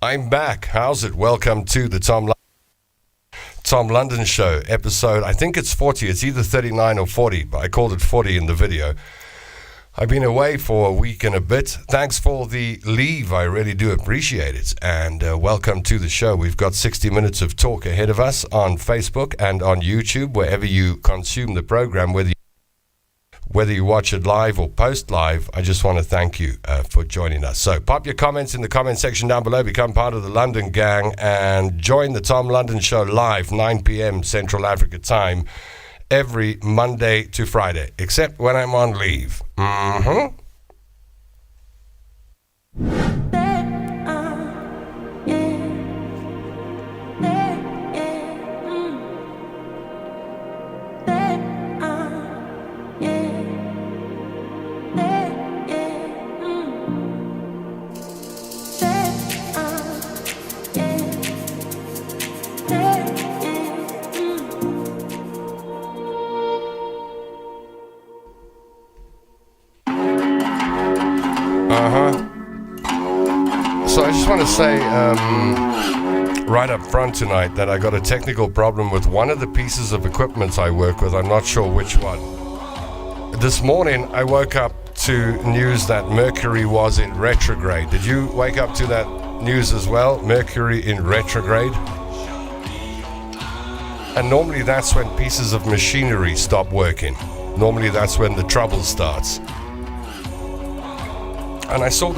I'm back. How's it? Welcome to the Tom London Show, episode, I think it's 40. It's either 39 or 40, but I called it 40 in the video. I've been away for a week and a bit. Thanks for the leave. I really do appreciate it. And welcome to the show. We've got 60 minutes of talk ahead of us on Facebook and on YouTube, wherever you consume the program, whether you watch it live or post live. I just want to thank you for joining us. So pop your comments in the comment section down below, become part of the London gang, and join the Tom London Show live, 9 p.m. Central Africa time, every Monday to Friday, except when I'm on leave. So I just want to say right up front tonight that I got a technical problem with one of the pieces of equipment I work with. I'm not sure which one. This morning I woke up to news that Mercury was in retrograde. Did you wake up to that news as well? Mercury in retrograde? And normally that's when pieces of machinery stop working. Normally that's when the trouble starts. And I saw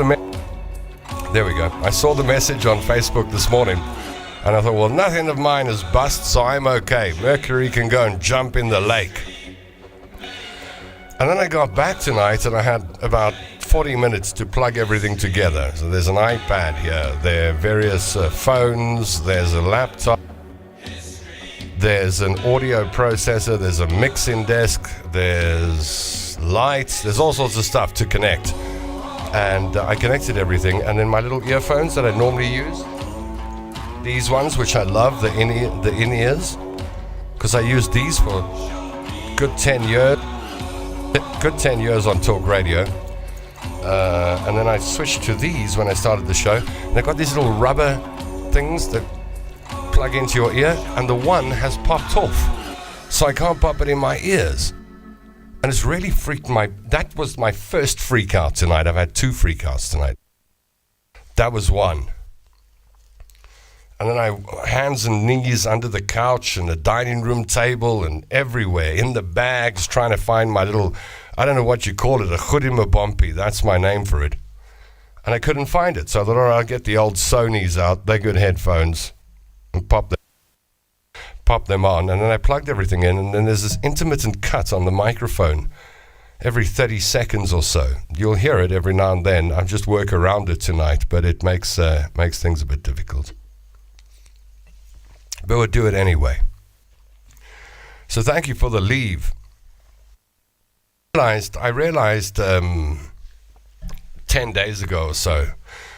there we go. I saw the message on Facebook this morning, and I thought, well, nothing of mine is bust, so I'm okay. Mercury can go and jump in the lake. And then I got back tonight, and I had about 40 minutes to plug everything together. So there's an iPad here, there are various phones, there's a laptop, there's an audio processor, there's a mixing desk, there's lights, there's all sorts of stuff to connect. And I connected everything, and then my little earphones that I normally use, these ones which I love, the in-ears, because I used these for good 10 years on talk radio, and then I switched to these when I started the show, and they've got these little rubber things that plug into your ear, and the one has popped off, so I can't pop it in my ears. And it's really that was my first freak out tonight. I've had two freak outs tonight. That was one. And then hands and knees under the couch and the dining room table and everywhere, in the bags, trying to find my little, I don't know what you call it, a Chudimabompi. That's my name for it. And I couldn't find it. So I thought, all right, I'll get the old Sonys out. They're good headphones. And pop them on, and then I plugged everything in, and then there's this intermittent cut on the microphone every 30 seconds or so. You'll hear it every now and then. I just work around it tonight, but it makes things a bit difficult. But we'll do it anyway. So thank you for the leave. I realized 10 days ago or so,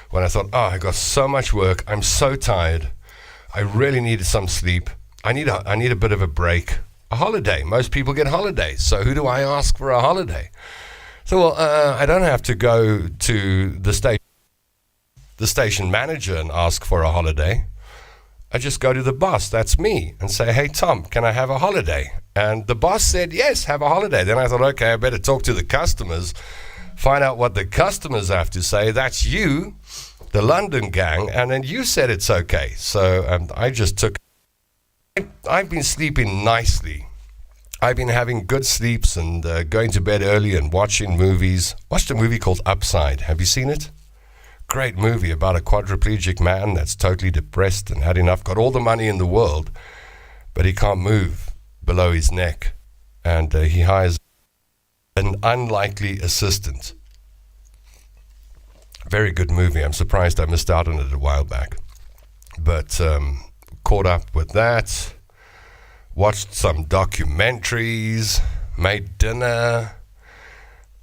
when I thought, I got so much work, I'm so tired, I really needed some sleep. I need a bit of a break, a holiday. Most people get holidays, so who do I ask for a holiday? So, I don't have to go to the station manager and ask for a holiday. I just go to the boss, that's me, and say, hey, Tom, can I have a holiday? And the boss said, yes, have a holiday. Then I thought, okay, I better talk to the customers, find out what the customers have to say. That's you, the London gang, and then you said it's okay. So I just took. I've been sleeping nicely. I've been having good sleeps and going to bed early and watching movies. Watched a movie called Upside. Have you seen it? Great movie about a quadriplegic man that's totally depressed and had enough, got all the money in the world, but he can't move below his neck. And he hires an unlikely assistant. Very good movie. I'm surprised I missed out on it a while back. But caught up with that, watched some documentaries, made dinner,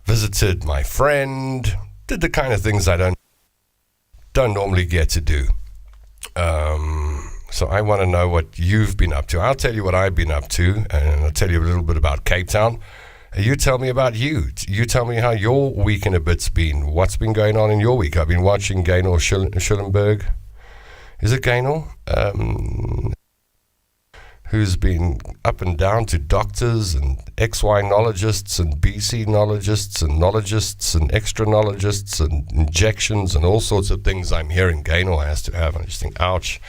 visited my friend, did the kind of things I don't normally get to do. So I want to know what you've been up to. I'll tell you what I've been up to, and I'll tell you a little bit about Cape Town. You tell me about you. You tell me how your week and a bit's been. What's been going on in your week? I've been watching Gaynor Schulenberg Is it Gaynor? Who's been up and down to doctors and XY-nologists and BC-nologists and extra-nologists and injections and all sorts of things I'm hearing Gaynor has to have. And I just think, ouch.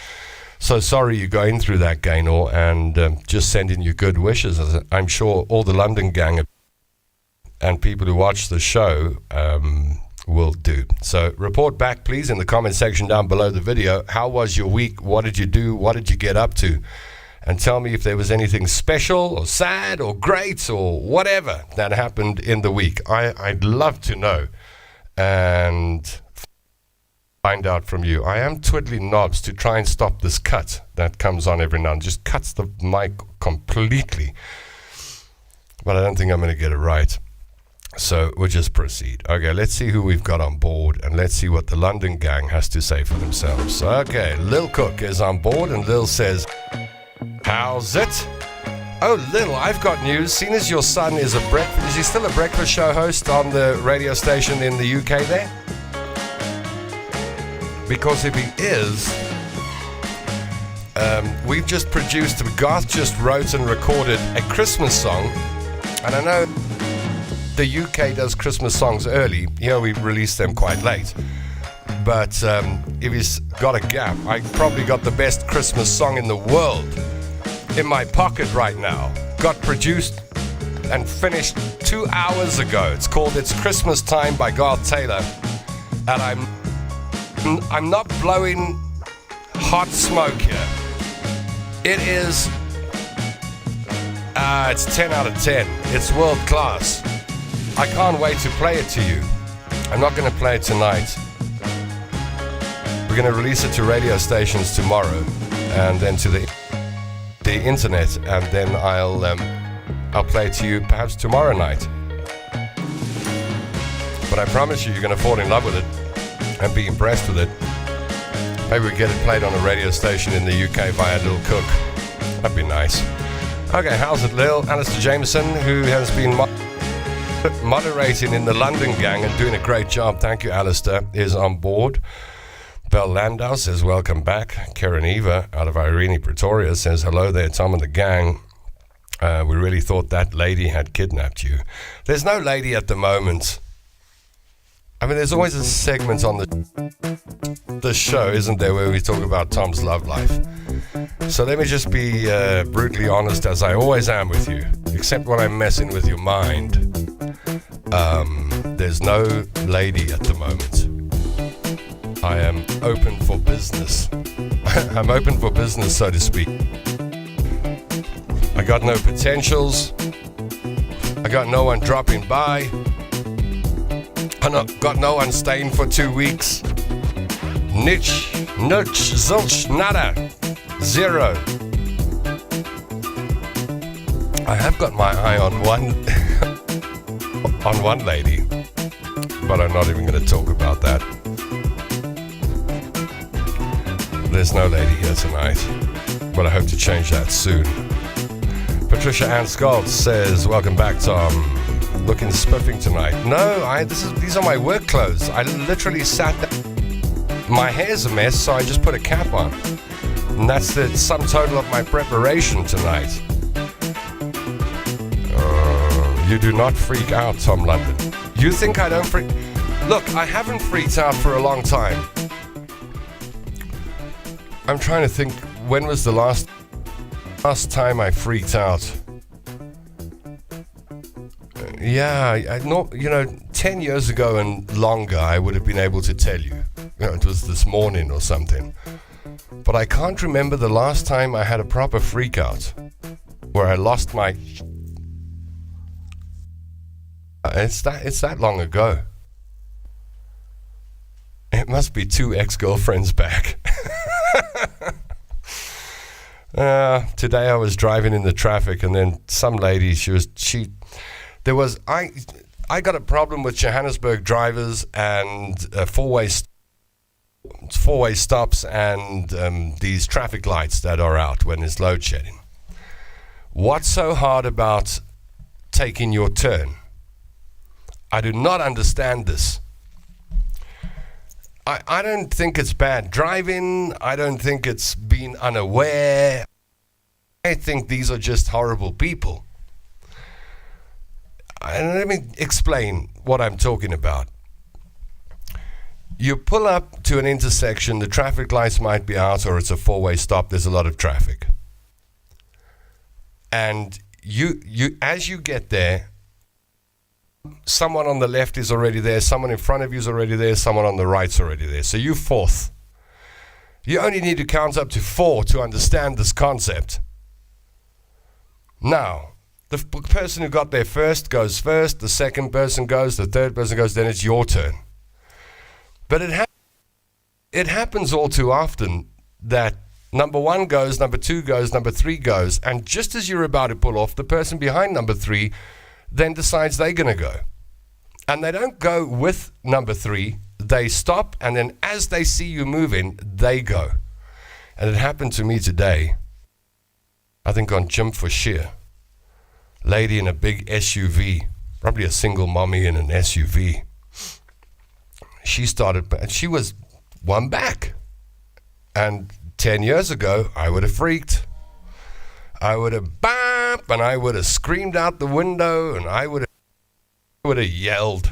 So sorry you're going through that, Gaynor, and just sending you good wishes. I'm sure all the London gang and people who watch the show will do. So report back, please, in the comment section down below the video. How was your week? What did you do? What did you get up to? And tell me if there was anything special or sad or great or whatever that happened in the week. I'd love to know and find out from you. I am twiddling knobs to try and stop this cut that comes on every now and then. Just cuts the mic completely. But I don't think I'm going to get it right. So we'll just proceed. Okay, let's see who we've got on board and let's see what the London gang has to say for themselves. Okay, Lil Cook is on board and Lil says, how's it? Oh, Lil, I've got news. Seeing as your son is is he still a breakfast show host on the radio station in the UK there? Because if he is, we've just produced, Garth just wrote and recorded a Christmas song. And I know the UK does Christmas songs early. Here we release them quite late. But if he's got a gap, I probably got the best Christmas song in the world in my pocket right now. Got produced and finished 2 hours ago. It's called It's Christmas Time by Garth Taylor. And I'm not blowing hot smoke here. It is, it's 10 out of 10. It's world class. I can't wait to play it to you. I'm not going to play it tonight. We're going to release it to radio stations tomorrow and then to the internet, and then I'll play it to you perhaps tomorrow night. But I promise you, you're going to fall in love with it and be impressed with it. Maybe we get it played on a radio station in the UK via Lil Cook. That'd be nice. Okay, how's it, Lil? Alistair Jameson, who has been moderating in the London gang and doing a great job. Thank you, Alistair, is on board. Bell Landau says, welcome back. Karen Eva out of Irene, Pretoria says, hello there, Tom and the gang. We really thought that lady had kidnapped you. There's no lady at the moment. I mean, there's always a segment on the show, isn't there, where we talk about Tom's love life. So let me just be brutally honest, as I always am with you, except when I'm messing with your mind. There's no lady at the moment. I am open for business. I'm open for business, so to speak. I got no potentials. I got no one dropping by. I got no one staying for 2 weeks. Niche, nutch, zilch, nada, zero. I have got my eye on one lady, but I'm not even going to talk about that. There's no lady here tonight, but I hope to change that soon. Patricia Ann Scott says, welcome back, Tom. Looking spiffing tonight. No, these are my work clothes. I literally sat there. My hair's a mess, so I just put a cap on. And that's the sum total of my preparation tonight. You do not freak out, Tom London. You think I don't freak? Look, I haven't freaked out for a long time. I'm trying to think, when was the last time I freaked out? I know, 10 years ago and longer, I would have been able to tell you. It was this morning or something. But I can't remember the last time I had a proper freak out where I lost my... It's that long ago. It must be 2 ex-girlfriends back. Today I was driving in the traffic, and then some lady, I got a problem with Johannesburg drivers and four-way stops and these traffic lights that are out when there's load shedding. What's so hard about taking your turn? I do not understand this. I don't think it's bad driving. I don't think it's being unaware. I think these are just horrible people. And let me explain what I'm talking about. You pull up to an intersection, the traffic lights might be out, or it's a four-way stop, there's a lot of traffic. And you as you get there, someone on the left is already there, someone in front of you is already there, someone on the right's already there. So you're fourth. You only need to count up to 4 to understand this concept. Now, the person who got there first goes first, the second person goes, the third person goes, then it's your turn. But it happens all too often that number 1 goes, number 2 goes, number 3 goes, and just as you're about to pull off, the person behind number 3 then decides they're going to go. And they don't go with number 3, they stop, and then as they see you moving, they go. And it happened to me today, I think on Jim for Sheer. Lady in a big SUV, probably a single mommy in an SUV. She was one back. And 10 years ago, I would have freaked. I would have bam, and I would have screamed out the window, and I would have yelled.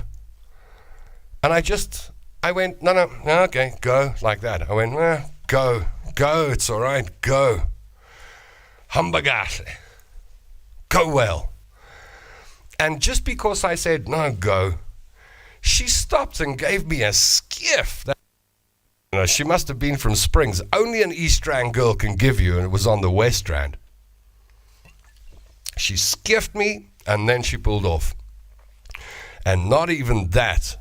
And I went, no, okay, go, like that. I went, go, it's all right, go. Humbagashe. Go well. And just because I said, no, go, she stopped and gave me a skiff. She must have been from Springs. Only an East Rand girl can give you, and it was on the West Rand. She skiffed me, and then she pulled off. And not even that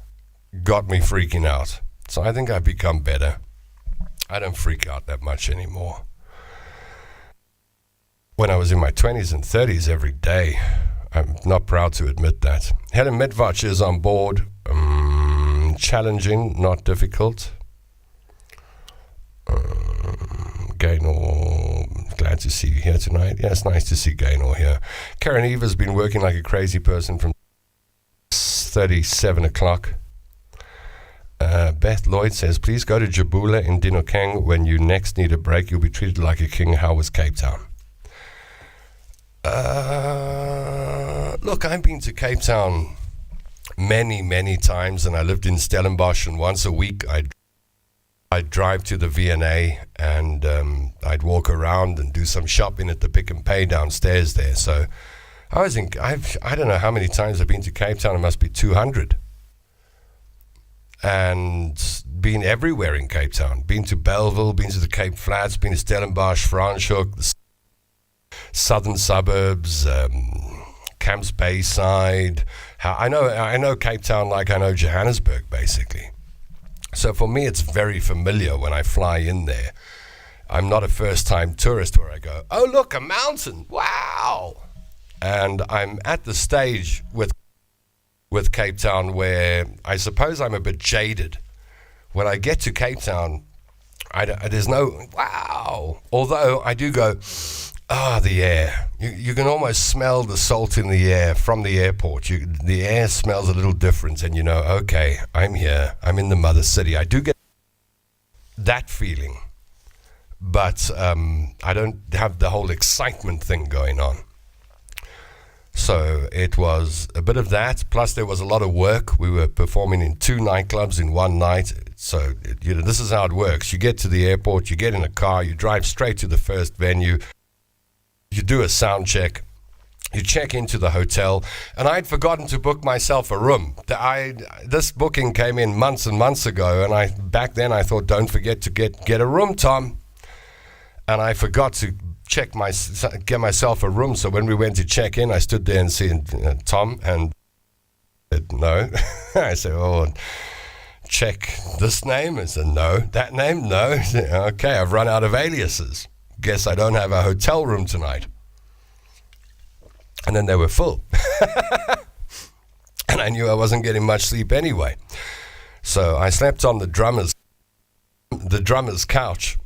got me freaking out. So I think I've become better. I don't freak out that much anymore. When I was in my 20s and 30s every day, I'm not proud to admit that. Helen Midvach is on board. Challenging, not difficult. Gaynor, glad to see you here tonight. Yeah, it's nice to see Gaynor here. Karen Eve has been working like a crazy person from 37 o'clock. Beth Lloyd says, please go to Jabula in Dinokeng. When you next need a break, you'll be treated like a king. How was Cape Town? Look, I've been to Cape Town many, many times, and I lived in Stellenbosch, and once a week I'd drive to the V&A, and I'd walk around and do some shopping at the Pick and Pay downstairs there. So I don't know how many times I've been to Cape Town. It must be 200. And been everywhere in Cape Town. Been to Belleville, been to the Cape Flats, been to Stellenbosch, Franschhoek, the southern suburbs, Camps Bayside. I know Cape Town like I know Johannesburg, basically. So for me, it's very familiar when I fly in there. I'm not a first-time tourist where I go, oh, look, a mountain, wow. And I'm at the stage with Cape Town where I suppose I'm a bit jaded. When I get to Cape Town, there's no, wow. Although I do go, the air. You can almost smell the salt in the air from the airport. The air smells a little different, and you know, okay, I'm here. I'm in the mother city. I do get that feeling, but I don't have the whole excitement thing going on. So it was a bit of that, plus there was a lot of work. We were performing in 2 nightclubs in one night. So, this is how it works. You get to the airport, you get in a car, you drive straight to the first venue, you do a sound check, you check into the hotel, and I'd forgotten to book myself a room. This booking came in months and months ago, and back then I thought, don't forget to get a room, Tom. And I forgot to get myself a room. So when we went to check in, I stood there and said, Tom, and no. I said, oh, check this name. I said, no. That name? No. Said, okay, I've run out of aliases. Guess I don't have a hotel room tonight. And then they were full. And I knew I wasn't getting much sleep anyway. So I slept on the drummer's couch.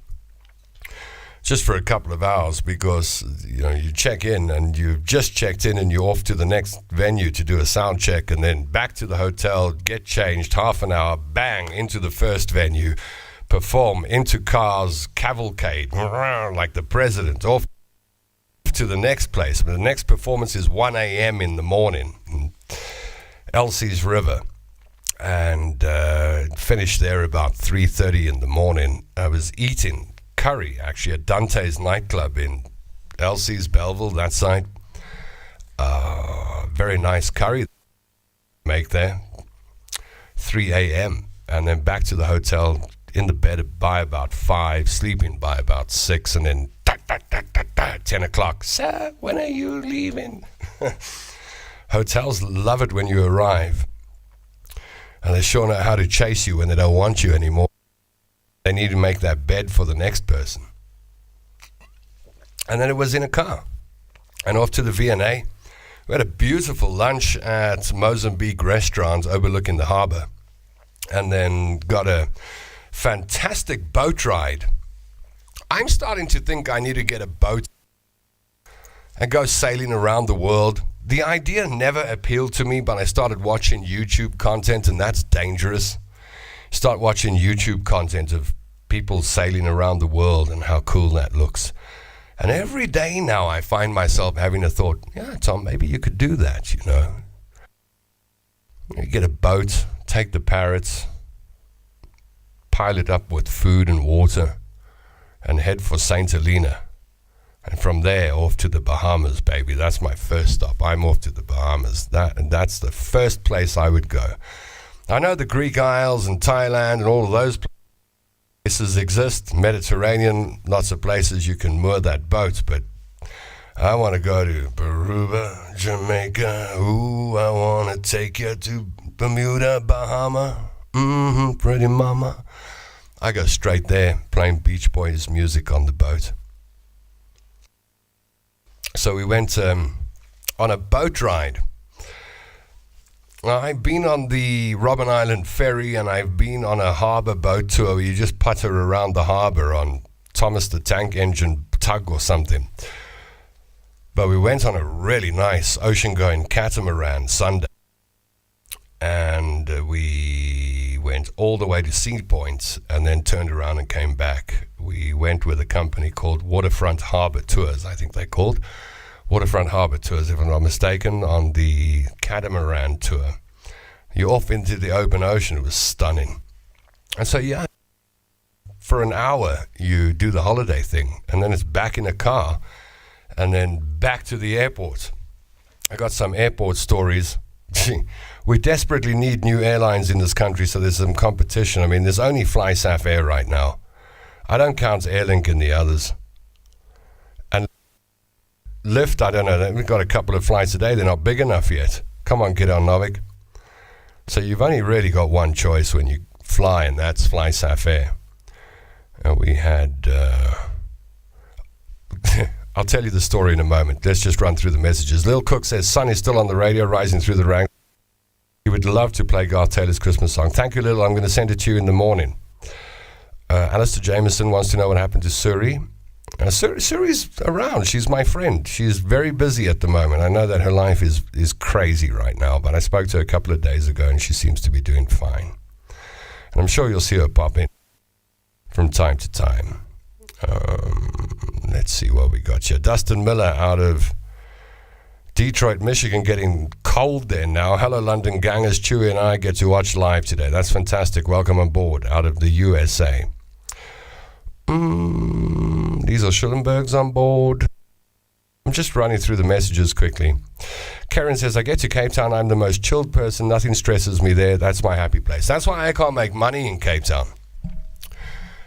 just for a couple of hours, because you check in and you've just checked in and you're off to the next venue to do a sound check, and then back to the hotel, get changed, half an hour, bang, into the first venue, perform, into cars, cavalcade, like the president, off to the next place. The next performance is 1 a.m. in the morning in Elsie's River, and finished there about 3:30 in the morning. I was eating curry actually at Dante's nightclub in Elsie's, Belleville, that side. Very nice curry make there. 3 a.m. and then back to the hotel, in the bed by about 5, sleeping by about 6, and then 10 o'clock. Sir, when are you leaving? Hotels love it when you arrive, and they sure know how to chase you when they don't want you anymore. They need to make that bed for the next person. And then it was in a car and off to the V&A. We had a beautiful lunch at Mozambique restaurant overlooking the harbor, and then got a fantastic boat ride. I'm starting to think I need to get a boat and go sailing around the world. The idea never appealed to me, but I started watching YouTube content, and that's dangerous. Start watching YouTube content of people sailing around the world and how cool that looks. And every day now I find myself having a thought, yeah, Tom, maybe you could do that, You get a boat, take the parrots, pile it up with food and water, and head for St. Helena. And from there, off to the Bahamas, baby. That's my first stop. I'm off to the Bahamas. That's the first place I would go. I know the Greek Isles and Thailand and all of those places exist. Mediterranean, lots of places you can moor that boat. But I want to go to Aruba, Jamaica. Ooh, I want to take you to Bermuda, Bahama. Pretty mama. I go straight there, playing Beach Boys music on the boat. So we went on a boat ride. I've been on the Robben Island ferry, and I've been on a harbour boat tour where you just putter around the harbour on Thomas the Tank Engine tug or something. But we went on a really nice ocean-going catamaran Sunday, and we went all the way to Sea Point and then turned around and came back. We went with a company called Waterfront Harbour Tours, I think they're called. Waterfront Harbour Tours, if I'm not mistaken, on the catamaran tour. You're off into the open ocean. It was stunning. And so, yeah, for an hour, you do the holiday thing, and then it's back in a car, and then back to the airport. I got some airport stories. We desperately need new airlines in this country, so there's some competition. I mean, there's only FlySAF Air right now. I don't count Airlink and the others. And Lyft, I don't know. We've got a couple of flights a day. They're not big enough yet. Come on, get on, Novik. So you've only really got one choice when you fly, and that's FlySAF Air. And we had... I'll tell you the story in a moment. Let's just run through the messages. Lil Cook says, Sun is still on the radio, rising through the ranks. He would love to play Garth Taylor's Christmas song. Thank you, Lil. I'm going to send it to you in the morning. Alistair Jameson wants to know what happened to Suri. Suri's around. She's my friend. She's very busy at the moment. I know that her life is crazy right now, but I spoke to her a couple of days ago, and she seems to be doing fine. And I'm sure you'll see her pop in from time to time. Let's see what we got here. Dustin Miller out of Detroit, Michigan, getting cold there now. Hello, London gangers. Chewy and I get to watch live today. That's fantastic. Welcome on board out of the USA. These are Schullenbergs on board. I'm just running through the messages quickly. Karen says, I get to Cape Town. I'm the most chilled person. Nothing stresses me there. That's my happy place. That's why I can't make money in Cape Town.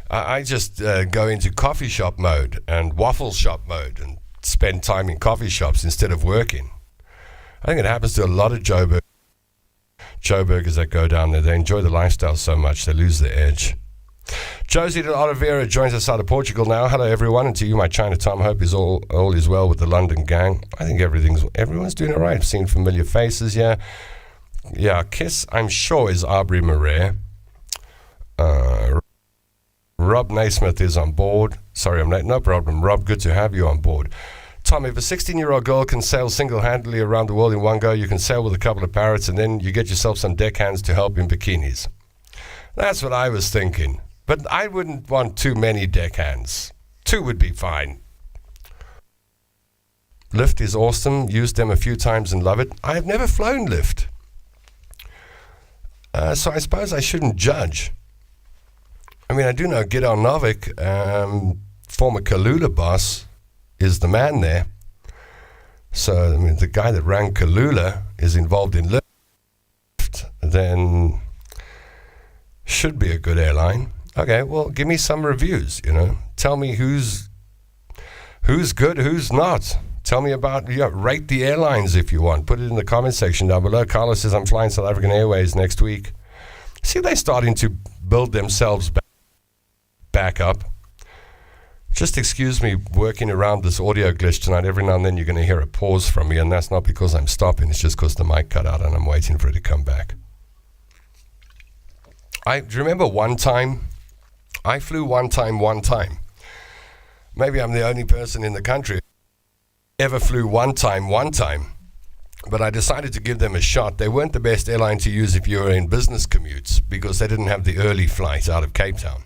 I just go into coffee shop mode and waffle shop mode and spend time in coffee shops instead of working. I think it happens to a lot of Joburgers that go down there. They enjoy the lifestyle so much they lose their edge. Josie de Oliveira joins us out of Portugal now. Hello, everyone, and to you, my China Tom. Hope is all is well with the London gang. I think everyone's doing all right. I've seen familiar faces here. Yeah, Kiss, I'm sure, is Aubrey Marais. Rob Naismith is on board. Sorry, I'm late. No problem. Rob, good to have you on board. Tom, if a 16-year-old girl can sail single-handedly around the world in one go, you can sail with a couple of parrots, and then you get yourself some deckhands to help in bikinis. That's what I was thinking. But I wouldn't want too many deckhands. 2 would be fine. Lyft is awesome. Used them a few times and love it. I have never flown Lyft. So I suppose I shouldn't judge. I mean, I do know Gidon Novick, former Kalula boss, is the man there. So, I mean, the guy that ran Kalula is involved in Lyft, then should be a good airline. Okay, well, give me some reviews, Tell me who's good, who's not. Tell me about, rate the airlines if you want. Put it in the comment section down below. Carlos says, I'm flying South African Airways next week. See, they're starting to build themselves back up. Just excuse me working around this audio glitch tonight. Every now and then you're going to hear a pause from me, and that's not because I'm stopping. It's just because the mic cut out and I'm waiting for it to come back. Do you remember one time? I flew one time. Maybe I'm the only person in the country ever flew one time. But I decided to give them a shot. They weren't the best airline to use if you were in business commutes because they didn't have the early flight out of Cape Town.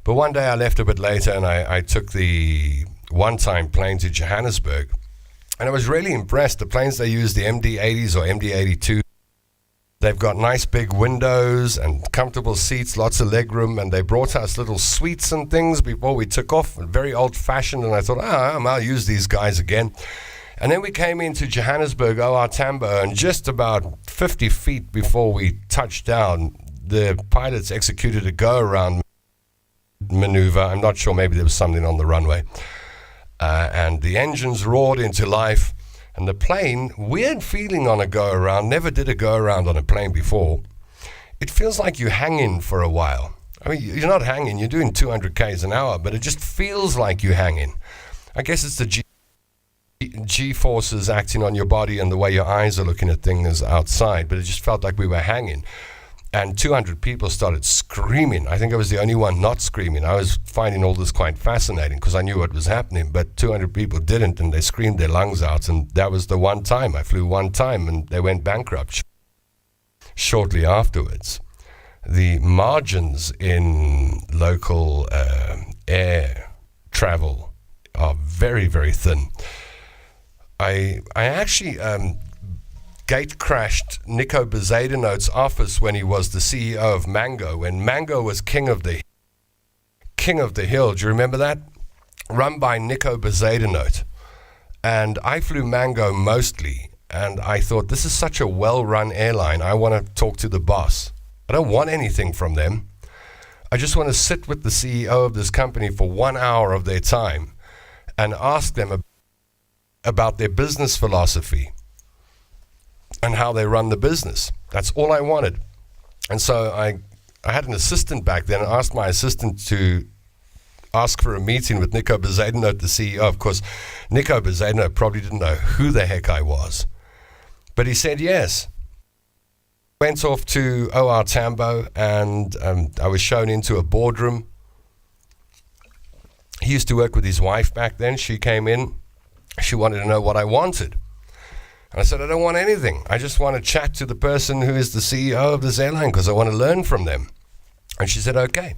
But one day I left a bit later and I took the one-time plane to Johannesburg. And I was really impressed. The planes they use, the MD-80s or MD-82, they've got nice big windows and comfortable seats, lots of legroom, and they brought us little sweets and things before we took off, very old-fashioned, and I thought, I'll use these guys again. And then we came into Johannesburg, OR Tambo, and just about 50 feet before we touched down, the pilots executed a go-around maneuver. I'm not sure, maybe there was something on the runway. And the engines roared into life. And the plane, weird feeling on a go-around, never did a go-around on a plane before. It feels like you're hanging for a while. I mean, you're not hanging, you're doing 200 k's an hour, but it just feels like you're hanging. I guess it's the G-forces acting on your body and the way your eyes are looking at things outside, but it just felt like we were hanging. And 200 people started screaming. I think I was the only one not screaming. I was finding all this quite fascinating because I knew what was happening, but 200 people didn't, and they screamed their lungs out. And that was the one time. I flew one time, and they went bankrupt shortly afterwards. The margins in local air travel are very, very thin. I actually gate crashed Nico Bezuidenhout's office when he was the CEO of Mango, when Mango was king of the hill. Do you remember that? Run by Nico Bezuidenhout. And I flew Mango mostly, and I thought, this is such a well-run airline. I want to talk to the boss. I don't want anything from them. I just want to sit with the CEO of this company for 1 hour of their time and ask them about their business philosophy and how they run the business. That's all I wanted. And so I had an assistant back then. I asked my assistant to ask for a meeting with Nico Bezuidenhout, the CEO. Of course, Nico Bezuidenhout probably didn't know who the heck I was. But he said yes. Went off to OR Tambo, and I was shown into a boardroom. He used to work with his wife back then. She came in. She wanted to know what I wanted. And I said, I don't want anything. I just want to chat to the person who is the CEO of this airline because I want to learn from them. And she said, okay.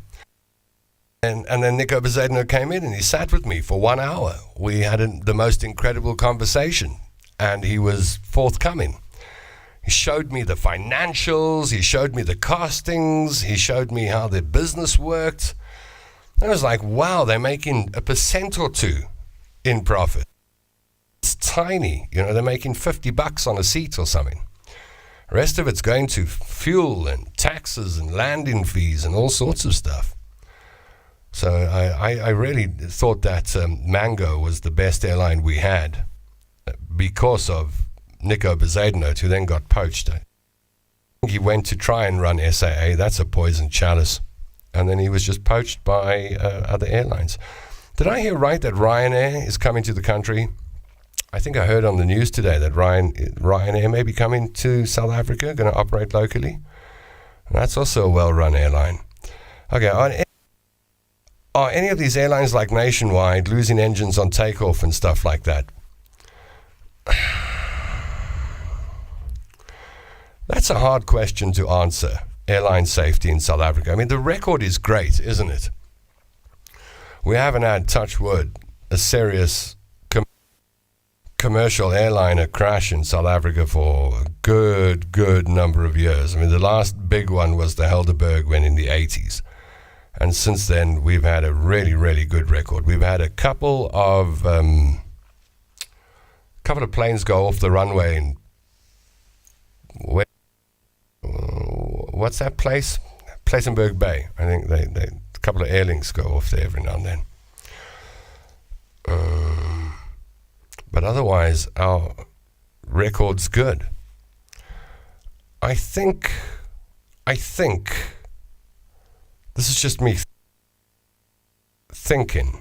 And then Nico Bezuidenhout came in and he sat with me for 1 hour. We had the most incredible conversation, and he was forthcoming. He showed me the financials. He showed me the costings. He showed me how their business worked. And I was like, wow, they're making 1% or 2% in profit. It's tiny, they're making $50 on a seat or something. The rest of it's going to fuel and taxes and landing fees and all sorts of stuff. So I really thought that Mango was the best airline we had because of Nico Bezuidenhout, who then got poached. I think he went to try and run SAA. That's a poison chalice. And then he was just poached by other airlines. Did I hear right that Ryanair is coming to the country? I think I heard on the news today that Ryanair may be coming to South Africa, going to operate locally. And that's also a well-run airline. Okay, are any of these airlines like Nationwide losing engines on takeoff and stuff like that? That's a hard question to answer, airline safety in South Africa. I mean, the record is great, isn't it? We haven't had, touch wood, a serious commercial airliner crash in South Africa for a good number of years. I mean, the last big one was the Helderberg one in the 80s. And since then, we've had a really good record. We've had a couple of planes go off the runway in what's that place? Plettenberg Bay. I think a couple of airlinks go off there every now and then. But otherwise, our record's good. I think this is just me thinking.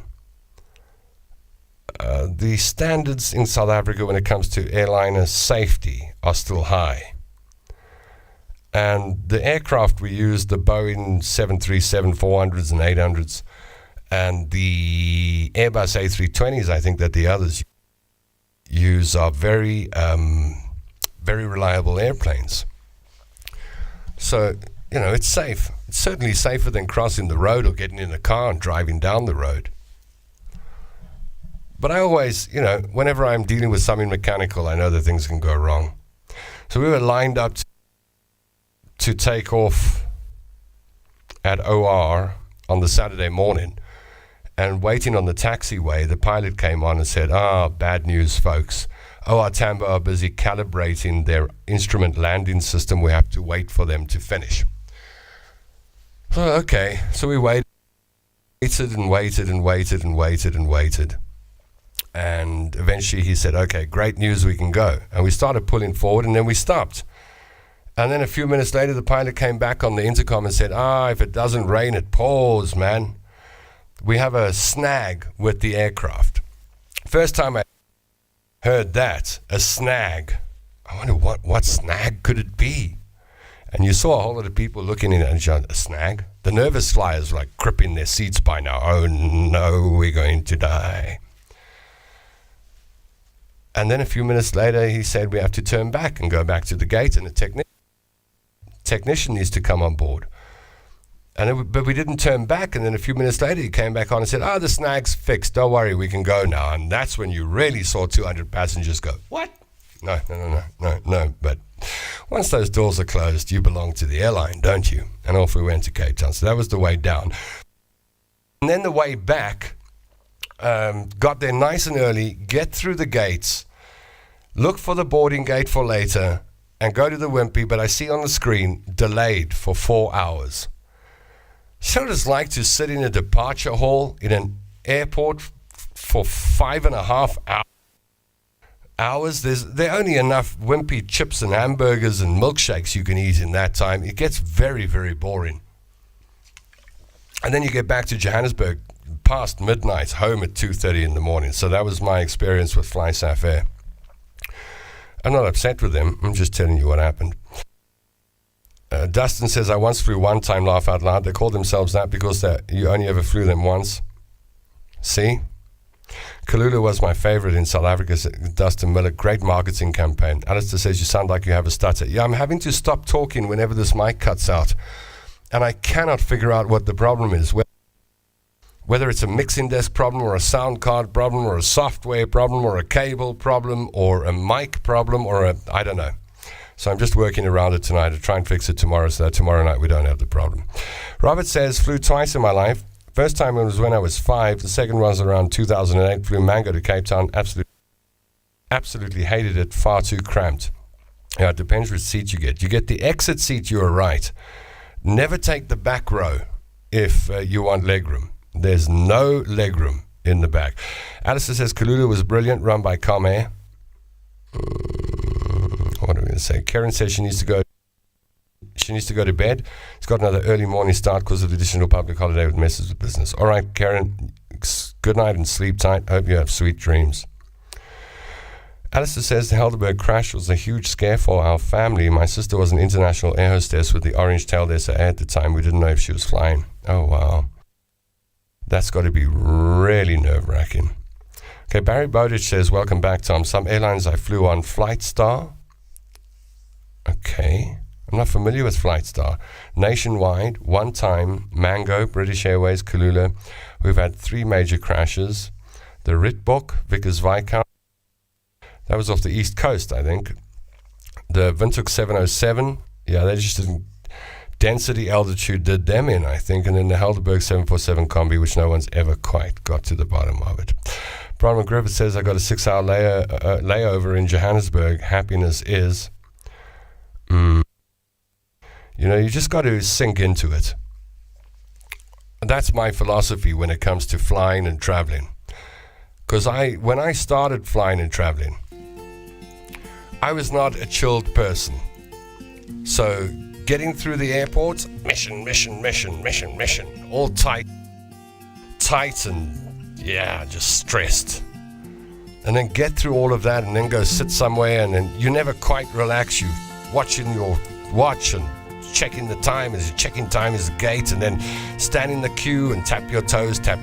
The standards in South Africa when it comes to airliner safety are still high. And the aircraft we use, the Boeing 737 400s and 800s, and the Airbus A320s, I think that the others use are very reliable airplanes. So, it's safe. It's certainly safer than crossing the road or getting in a car and driving down the road. But I always, whenever I'm dealing with something mechanical, I know that things can go wrong. So we were lined up to take off at OR on the Saturday morning, and waiting on the taxiway, the pilot came on and said, bad news, folks. OR Tambo are busy calibrating their instrument landing system. We have to wait for them to finish. So, okay, so we waited and waited. And eventually he said, okay, great news, we can go. And we started pulling forward, and then we stopped. And then a few minutes later, the pilot came back on the intercom and said, if it doesn't rain, it pours, man. We have a snag with the aircraft. First time I heard that, a snag. I wonder what snag could it be? And you saw a whole lot of people looking in at a snag. The nervous flyers were like gripping their seats by now. Oh no, we're going to die. And then a few minutes later, he said, we have to turn back and go back to the gate, and the technician needs to come on board. But we didn't turn back, and then a few minutes later, he came back on and said, the snag's fixed. Don't worry, we can go now. And that's when you really saw 200 passengers go, what? No. But once those doors are closed, you belong to the airline, don't you? And off we went to Cape Town. So that was the way down. And then the way back, got there nice and early, get through the gates, look for the boarding gate for later, and go to the Wimpy, but I see on the screen, delayed for 4 hours. You know what it's like to sit in a departure hall in an airport for 5.5 hours? There are only enough Wimpy chips and hamburgers and milkshakes you can eat in that time. It gets very, very boring. And then you get back to Johannesburg past midnight, home at 2:30 in the morning. So that was my experience with FlySAF Air. I'm not upset with them. I'm just telling you what happened. Dustin says, I once flew one time, laugh out loud. They call themselves that because you only ever flew them once. See? Kalula was my favorite in South Africa, Dustin Miller. Great marketing campaign. Alistair says, you sound like you have a stutter. Yeah, I'm having to stop talking whenever this mic cuts out. And I cannot figure out what the problem is. Whether it's a mixing desk problem or a sound card problem or a software problem or a cable problem or a mic problem or I don't know. So I'm just working around it tonight to try and fix it tomorrow so that tomorrow night we don't have the problem. Robert says, flew twice in my life. First time was when I was 5. The second was around 2008. Flew Mango to Cape Town. Absolutely hated it. Far too cramped. Yeah, it depends which seat you get. You get the exit seat, you are right. Never take the back row if you want legroom. There's no legroom in the back. Alistair says, Kalula was brilliant, run by Comair. What are we going to say? Karen says she needs to go to bed. She's got another early morning start because of the additional public holiday with messes with business. All right, Karen, good night and sleep tight. Hope you have sweet dreams. Alistair says the Helderberg crash was a huge scare for our family. My sister was an international air hostess with the Orange Tailed SA at the time. We didn't know if she was flying. Oh, wow. That's got to be really nerve-wracking. Okay, Barry Bowditch says, welcome back, Tom. Some airlines I flew on, Flightstar. Okay, I'm not familiar with Flightstar. Nationwide, one time, Mango, British Airways, Kulula. We've had 3 major crashes. The Ritbok, Vickers Viscount. That was off the East Coast, I think. The Windhoek 707. Yeah, they just didn't. Density altitude did them in, I think. And then the Helderberg 747 Combi, which no one's ever quite got to the bottom of it. Bronwyn Griffith says, I got a 6-hour layover in Johannesburg. Happiness is... You know, you just got to sink into it. That's my philosophy when it comes to flying and traveling. Because when I started flying and traveling, I was not a chilled person. So getting through the airport, mission, all tight and yeah, just stressed. And then get through all of that and then go sit somewhere, and then you never quite relax. You watching your watch and checking the time as you're checking time is the gate, and then stand in the queue and tap your toes, tap.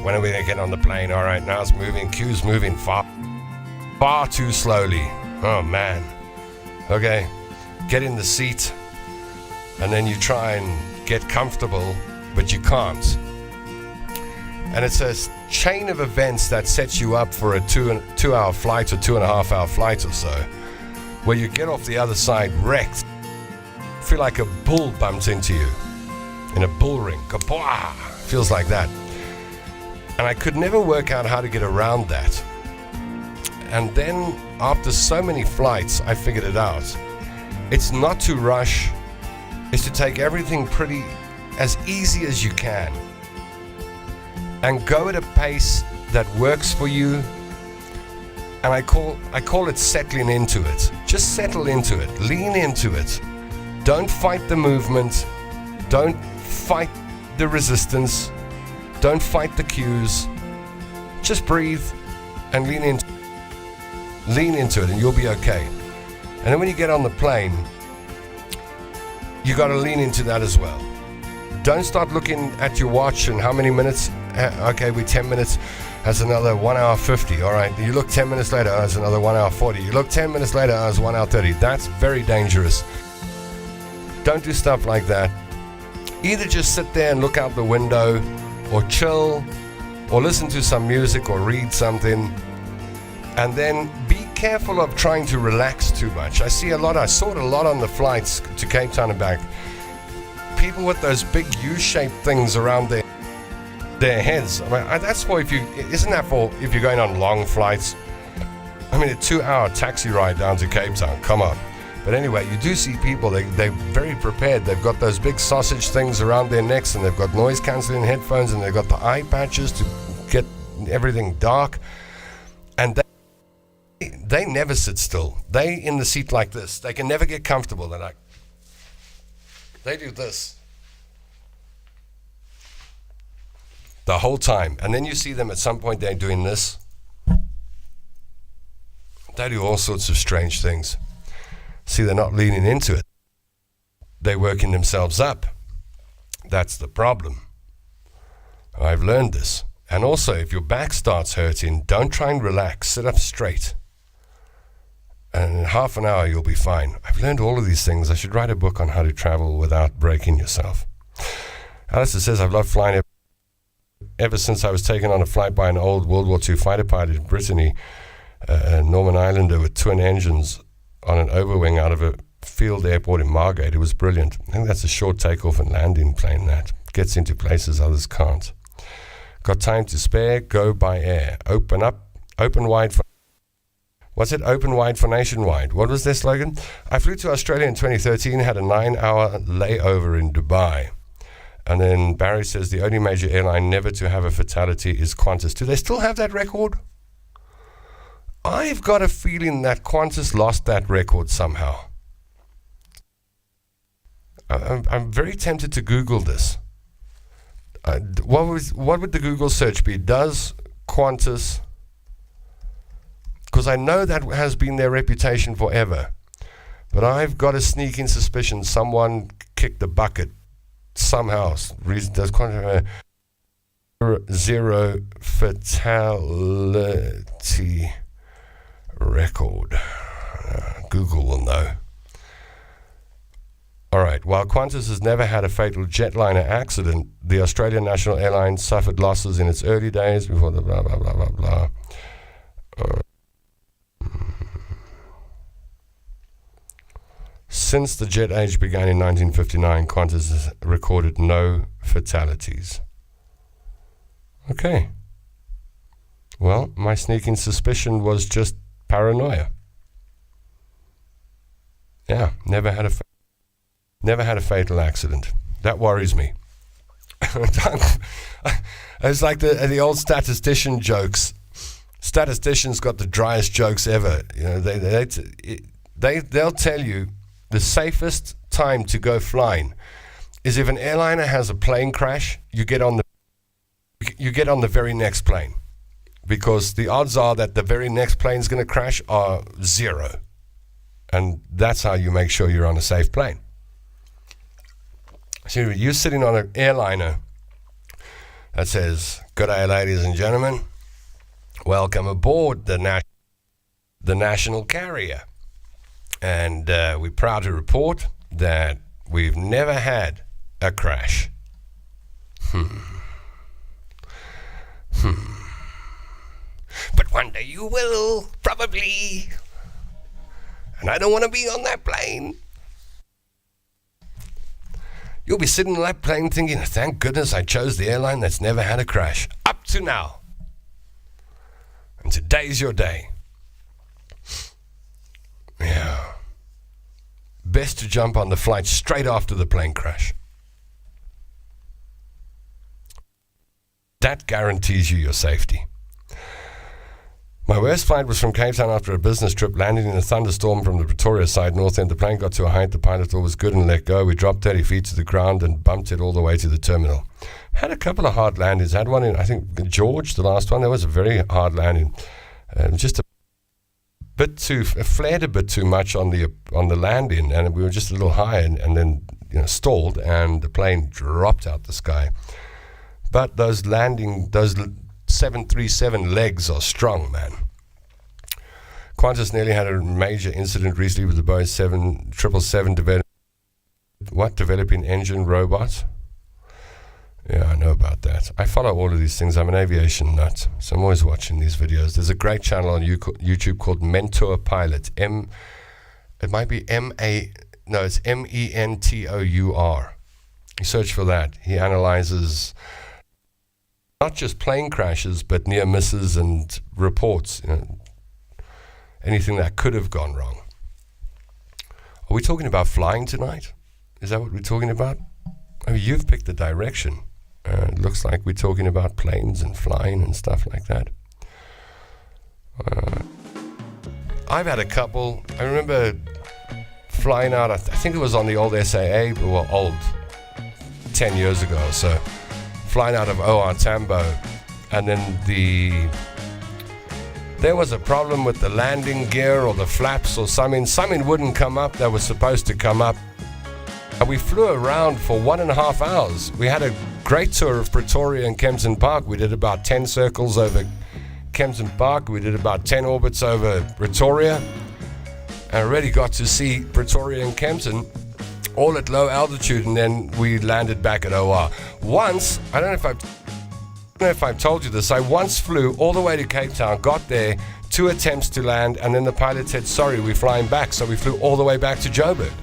When are we going to get on the plane? All right, now it's moving. Queue's moving far too slowly. Oh, man. Okay, get in the seat, and then you try and get comfortable, but you can't. And it's a chain of events that sets you up for a 2-hour flight or 2.5-hour flight or so, where you get off the other side wrecked. Feel like a bull bumped into you in a bull ring. Kapwah! Feels like that. And I could never work out how to get around that. And then after so many flights, I figured it out. It's not to rush. It's to take everything pretty as easy as you can. And go at a pace that works for you. And I call it settling into it. Just settle into it. Lean into it. Don't fight the movement. Don't fight the resistance. Don't fight the cues. Just breathe and lean into it, and you'll be okay. And then when you get on the plane, you got to lean into that as well. Don't start looking at your watch and how many minutes. Okay, we're 10 minutes. That's another 1 hour 50. All right. You look 10 minutes later, that's another 1 hour 40. You look 10 minutes later, that's 1 hour 30. That's very dangerous. Don't do stuff like that. Either just sit there and look out the window, or chill, or listen to some music, or read something. And then be careful of trying to relax too much. I saw it a lot on the flights to Cape Town and back. People with those big U-shaped things around their heads. I mean, that's for isn't that for if you're going on long flights? I mean, a 2-hour taxi ride down to Cape Town, come on. But anyway, you do see people, they're very prepared. They've got those big sausage things around their necks, and they've got noise-canceling headphones, and they've got the eye patches to get everything dark. And they never sit still. They in the seat like this. They can never get comfortable. They're like, they do this the whole time. And then you see them at some point, they're doing this. They do all sorts of strange things. See, they're not leaning into it. They're working themselves up. That's the problem. I've learned this. And also, if your back starts hurting, don't try and relax. Sit up straight. And in half an hour, you'll be fine. I've learned all of these things. I should write a book on how to travel without breaking yourself. Alistair says, I've loved flying ever since I was taken on a flight by an old World War II fighter pilot in Brittany, a Norman Islander with twin engines on an overwing out of a field airport in Margate. It was brilliant. I think that's a short takeoff and landing plane that gets into places others can't. Got time to spare? Go by air. Open wide for... What's it? Open wide for nationwide. What was their slogan? I flew to Australia in 2013, had a 9-hour layover in Dubai. And then Barry says the only major airline never to have a fatality is Qantas. Do they still have that record? I've got a feeling that Qantas lost that record somehow. I'm very tempted to Google this. What would the Google search be? Does Qantas... Because I know that has been their reputation forever. But I've got a sneaking suspicion someone kicked the bucket somehow. Does Qantas... zero fatality record. Google will know. All right. While Qantas has never had a fatal jetliner accident, the Australian National Airline suffered losses in its early days before the blah, blah, blah, blah, blah. Since the jet age began in 1959, Qantas has recorded no fatalities. Okay. Well, my sneaking suspicion was just paranoia. Yeah, never had a fatal accident. That worries me. It's like the old statistician jokes. Statisticians got the driest jokes ever. You know, they'll tell you the safest time to go flying is if an airliner has a plane crash, you get on the very next plane, because the odds are that the very next plane is going to crash are zero. And that's how you make sure you're on a safe plane. So you're sitting on an airliner that says, "Good day, ladies and gentlemen. Welcome aboard the national carrier. And we're proud to report that we've never had a crash." But one day you will, probably. And I don't want to be on that plane. You'll be sitting on that plane thinking, thank goodness I chose the airline that's never had a crash. Up to now. And today's your day. Yeah. Best to jump on the flight straight after the plane crash. That guarantees you your safety. My worst flight was from Cape Town after a business trip, landing in a thunderstorm from the Pretoria side north end. The plane got to a height the pilot thought was good and let go. We dropped 30 feet to the ground and bumped it all the way to the terminal. Had a couple of hard landings. Had one in, I think, George, the last one. That was a very hard landing. Just a bit too, flared a bit too much on the landing, and we were just a little high, and then stalled, and the plane dropped out the sky. But those 737 legs are strong, man. Qantas nearly had a major incident recently with the Boeing 777 developing engine robots. Yeah, I know about that. I follow all of these things. I'm an aviation nut, so I'm always watching these videos. There's a great channel on YouTube called Mentour Pilot. It might be it's Mentour. You search for that. He analyzes not just plane crashes, but near misses and reports, anything that could have gone wrong. Are we talking about flying tonight? Is that what we're talking about? I mean, you've picked the direction. It looks like we're talking about planes and flying and stuff like that. I've had a couple. I remember flying out, I think it was on the old SAA, well, old, 10 years ago or so. Flying out of OR Tambo, and then there was a problem with the landing gear or the flaps or something. Something wouldn't come up that was supposed to come up. And we flew around for 1.5 hours. We had a great tour of Pretoria and Kempton Park. We did about 10 circles over Kempton Park. We did about 10 orbits over Pretoria. And I really got to see Pretoria and Kempton all at low altitude, and then we landed back at OR. Once, I don't know if I've told you this, I once flew all the way to Cape Town, got there, 2 attempts to land, and then the pilot said, sorry, we're flying back. So we flew all the way back to Joburg.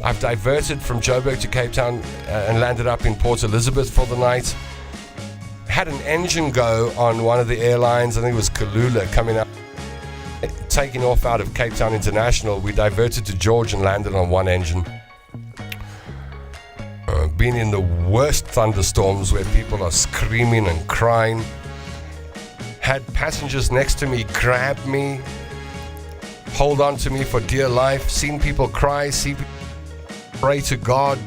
I've diverted from Joburg to Cape Town and landed up in Port Elizabeth for the night. Had an engine go on one of the airlines, I think it was Kalula, coming up, taking off out of Cape Town International. We diverted to George and landed on one engine. Been in the worst thunderstorms where people are screaming and crying. Had passengers next to me grab me, hold on to me for dear life. Seen people cry, see people pray to God.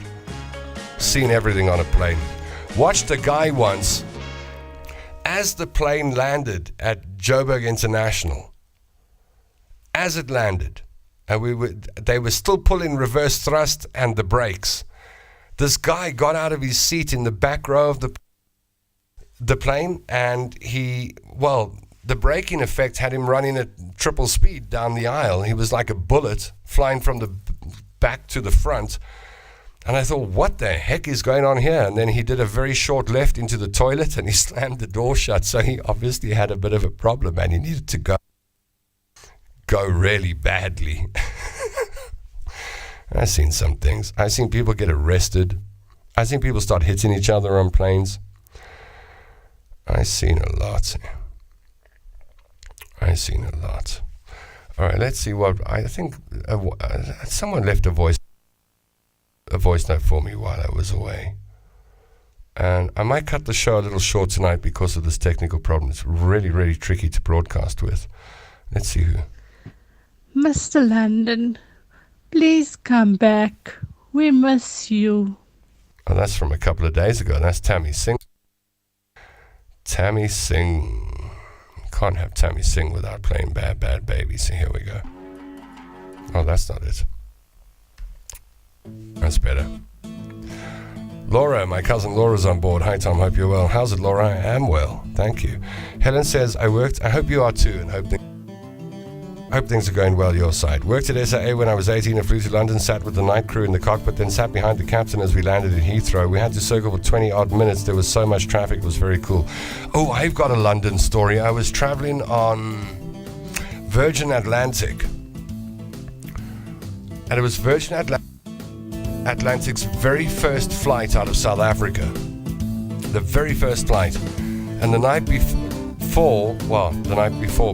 Seen everything on a plane. Watched a guy once, as the plane landed at Joburg International, as it landed, and they were still pulling reverse thrust and the brakes. This guy got out of his seat in the back row of the the plane, and the braking effect had him running at triple speed down the aisle. He was like a bullet flying from the back to the front. And I thought, what the heck is going on here? And then he did a very short left into the toilet and he slammed the door shut. So he obviously had a bit of a problem and he needed to go really badly. I've seen some things. I've seen people get arrested. I've seen people start hitting each other on planes. I've seen a lot. All right, let's see what I think. Someone left a voice note for me while I was away. And I might cut the show a little short tonight because of this technical problem. It's really, really tricky to broadcast with. Let's see who. Mr. London, please come back. We miss you. Oh, that's from a couple of days ago. That's Tammy Singh. Tammy Singh. Can't have Tammy Singh without playing Bad Bad Baby. So here we go. Oh, that's not it. That's better. Laura, my cousin Laura's on board. Hi Tom, hope you're well. How's it, Laura? I am well, thank you. Helen says, I hope you are too, and hope things are going well your side. Worked at SAA when I was 18 and flew to London, sat with the night crew in the cockpit, then sat behind the captain as we landed in Heathrow. We had to circle for 20 odd minutes. There was so much traffic, it was very cool. Oh, I've got a London story. I was traveling on Virgin Atlantic, and it was Virgin Atlantic's very first flight out of South Africa. The very first flight. And the night before,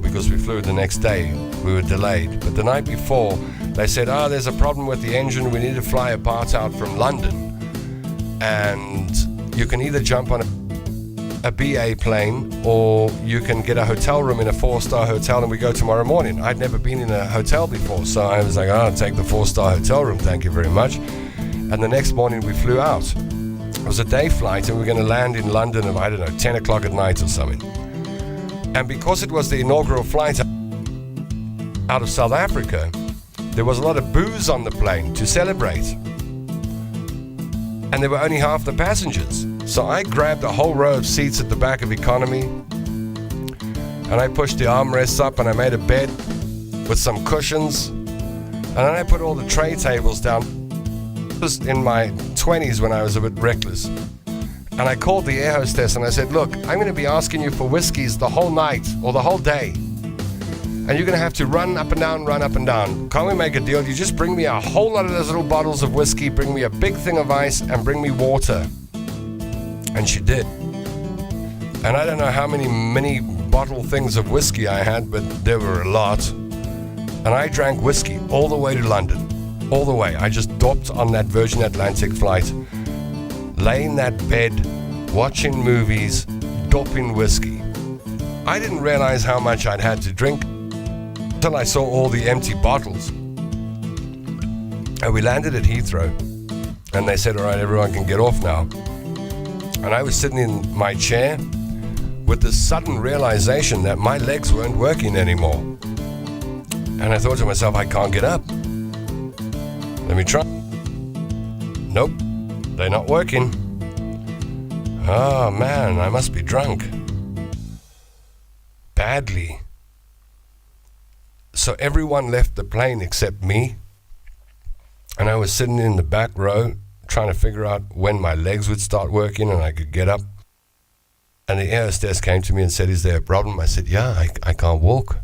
because we flew the next day, we were delayed. But the night before, they said, there's a problem with the engine. We need to fly a part out from London. And you can either jump on a BA plane or you can get a hotel room in a 4-star hotel and we go tomorrow morning. I'd never been in a hotel before, so I was like, I'll take the 4-star hotel room, thank you very much. And the next morning we flew out. It was a day flight and we were going to land in London at, 10 o'clock at night or something. And because it was the inaugural flight out of South Africa, there was a lot of booze on the plane to celebrate. And there were only half the passengers. So I grabbed a whole row of seats at the back of economy and I pushed the armrests up and I made a bed with some cushions. And then I put all the tray tables down. Was in my 20s when I was a bit reckless, and I called the air hostess and I said, look, I'm going to be asking you for whiskeys the whole night or the whole day, and you're going to have to run up and down. Can't we make a deal? You just bring me a whole lot of those little bottles of whiskey, bring me a big thing of ice, and bring me water. And she did. And I don't know how many mini bottle things of whiskey I had, but there were a lot. And I drank whiskey all the way to London. All the way. I just docked on that Virgin Atlantic flight, lay in that bed, watching movies, dopping whiskey. I didn't realize how much I'd had to drink until I saw all the empty bottles. And we landed at Heathrow, and they said, all right, everyone can get off now. And I was sitting in my chair with this sudden realization that my legs weren't working anymore. And I thought to myself, I can't get up. Let me try. Nope, they're not working. Oh man, I must be drunk. Badly. So everyone left the plane except me. And I was sitting in the back row trying to figure out when my legs would start working and I could get up. And the air hostess came to me and said, is there a problem? I said, yeah, I can't walk.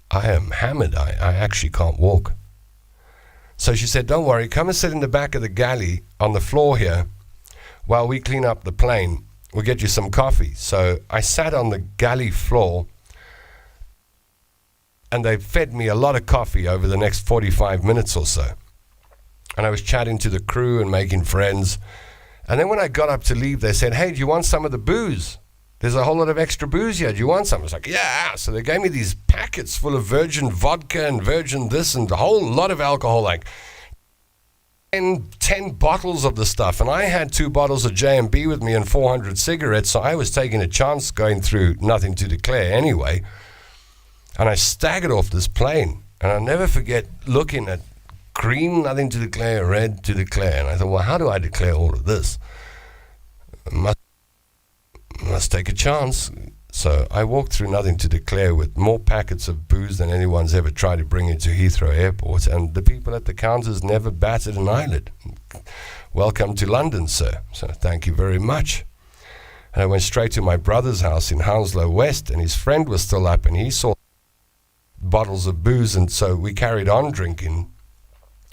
I am hammered. I actually can't walk. So she said, don't worry, come and sit in the back of the galley on the floor here while we clean up the plane. We'll get you some coffee. So I sat on the galley floor and they fed me a lot of coffee over the next 45 minutes or so. And I was chatting to the crew and making friends. And then when I got up to leave, they said, hey, do you want some of the booze? There's a whole lot of extra booze here. Do you want some? I was like, yeah. So they gave me these packets full of virgin vodka and virgin this and a whole lot of alcohol, like 10 bottles of the stuff. And I had 2 bottles of J&B with me and 400 cigarettes. So I was taking a chance going through nothing to declare anyway. And I staggered off this plane. And I'll never forget looking at green, nothing to declare, red to declare. And I thought, well, how do I declare all of this? take a chance. So I walked through Nothing to Declare with more packets of booze than anyone's ever tried to bring into Heathrow Airport, and the people at the counters never batted an eyelid. Welcome to London, sir. So thank you very much. And I went straight to my brother's house in Hounslow West, and his friend was still up, and he saw bottles of booze, and so we carried on drinking.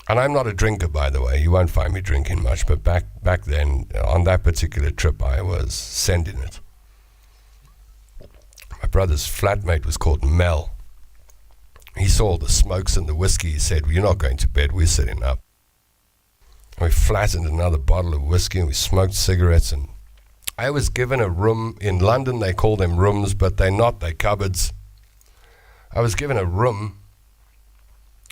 And I'm not a drinker, by the way. You won't find me drinking much, but back then, on that particular trip, I was sending it. My brother's flatmate was called Mel. He saw all the smokes and the whiskey. He said, well, you're not going to bed, we're sitting up. And we flattened another bottle of whiskey, and we smoked cigarettes. And I was given a room. In London, they call them rooms, but they're not, they're cupboards. I was given a room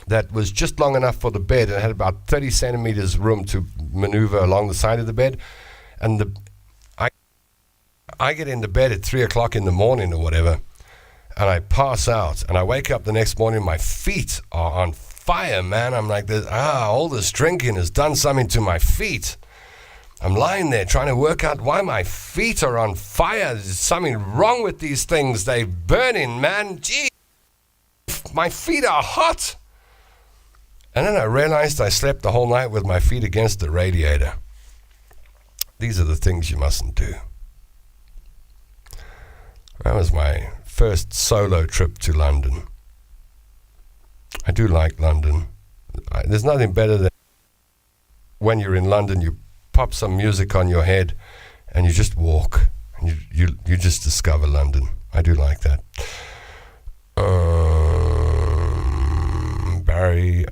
that was just long enough for the bed. It had about 30 centimeters room to maneuver along the side of the bed. And I get into bed at 3 o'clock in the morning or whatever, and I pass out, and I wake up the next morning, my feet are on fire, man. I'm like, all this drinking has done something to my feet. I'm lying there trying to work out why my feet are on fire. There's something wrong with these things. They're burning, man. Gee, my feet are hot. And then I realized I slept the whole night with my feet against the radiator. These are the things you mustn't do. That was my first solo trip to London. I do like London. There's nothing better than when you're in London, you pop some music on your head and you just walk and you just discover London. I do like that. Barry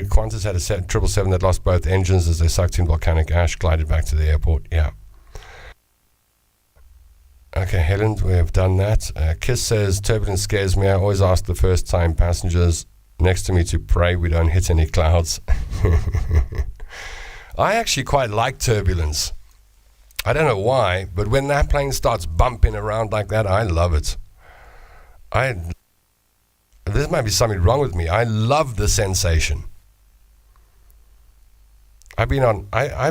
Qantas had a 777 that lost both engines as they sucked in volcanic ash, glided back to the airport. Yeah. Okay, Helen, we have done that. Kiss says, turbulence scares me. I always ask the first-time passengers next to me to pray we don't hit any clouds. I actually quite like turbulence. I don't know why, but when that plane starts bumping around like that, I love it. There might be something wrong with me. I love the sensation. I've